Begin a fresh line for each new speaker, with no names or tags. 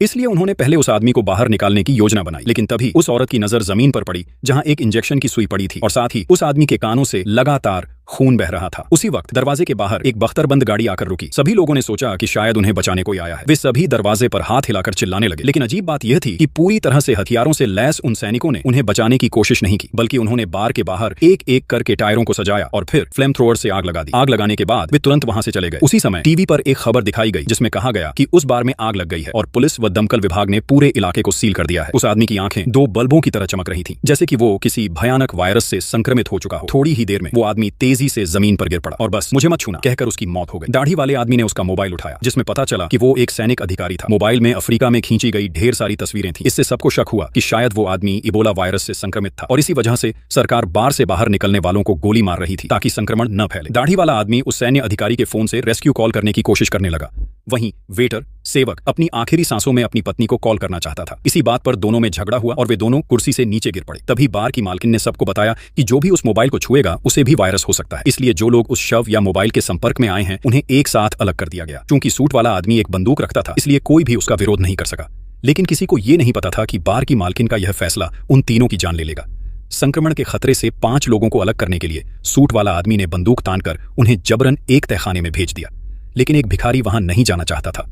इसलिए उन्होंने पहले उस आदमी को बाहर निकालने की योजना बनाई। लेकिन तभी उस औरत की नजर जमीन पर पड़ी जहां एक इंजेक्शन की सुई पड़ी थी और साथ ही उस आदमी के कानों से लगातार खून बह रहा था। उसी वक्त दरवाजे के बाहर एक बख्तरबंद गाड़ी आकर रुकी। सभी लोगों ने सोचा कि शायद उन्हें बचाने कोई आया है। वे सभी दरवाजे पर हाथ हिलाकर चिल्लाने लगे। लेकिन अजीब बात यह थी कि पूरी तरह से हथियारों से लैस उन सैनिकों ने उन्हें बचाने की कोशिश नहीं की, बल्कि उन्होंने बार के बाहर एक एक करके टायरों को सजाया और फिर फ्लेम थ्रोअर से आग लगा दी। आग लगाने के बाद वे तुरंत वहां से चले गए। उसी समय टीवी पर एक खबर दिखाई गई जिसमें कहा गया कि उस बार में आग लग गई है और पुलिस व दमकल विभाग ने पूरे इलाके को सील कर दिया है। उस आदमी की आंखें दो बल्बों की तरह चमक रही थीं, जैसे कि वो किसी भयानक वायरस से संक्रमित हो चुका हो। थोड़ी ही देर में वो आदमी तेजी से जमीन पर गिर पड़ा और बस मुझे मत छूना कहकर उसकी मौत हो गई। दाढ़ी वाले आदमी ने उसका मोबाइल उठाया जिसमें पता चला कि वो एक सैनिक अधिकारी था। मोबाइल में अफ्रीका में खींची गई ढेर सारी तस्वीरें थीं। इससे सबको शक हुआ कि शायद वो आदमी इबोला वायरस से संक्रमित था और इसी वजह से सरकार बार से बाहर निकलने वालों को गोली मार रही थी ताकि संक्रमण न फैले। दाढ़ी वाला आदमी उस सैन्य अधिकारी के फोन से रेस्क्यू कॉल करने की कोशिश करने लगा। वहीं वेटर सेवक अपनी आखिरी सांसों में अपनी पत्नी को कॉल करना चाहता था। इसी बात पर दोनों में झगड़ा हुआ और वे दोनों कुर्सी से नीचे गिर पड़े। तभी बार की मालकिन ने सबको बताया कि जो भी उस मोबाइल को छुएगा उसे भी वायरस हो सकता है, इसलिए जो लोग उस शव या मोबाइल के संपर्क में आए हैं उन्हें एक साथ अलग कर दिया गया। चूंकि सूट वाला आदमी एक बंदूक रखता था इसलिए कोई भी उसका विरोध नहीं कर सका। लेकिन किसी को यह नहीं पता था कि बार की मालकिन का यह फैसला उन तीनों की जान ले लेगा। संक्रमण के खतरे से 5 लोगों को अलग करने के लिए सूट वाला आदमी ने बंदूक तानकर उन्हें जबरन एक तहखाने में भेज दिया, लेकिन एक भिखारी वहां नहीं जाना चाहता था।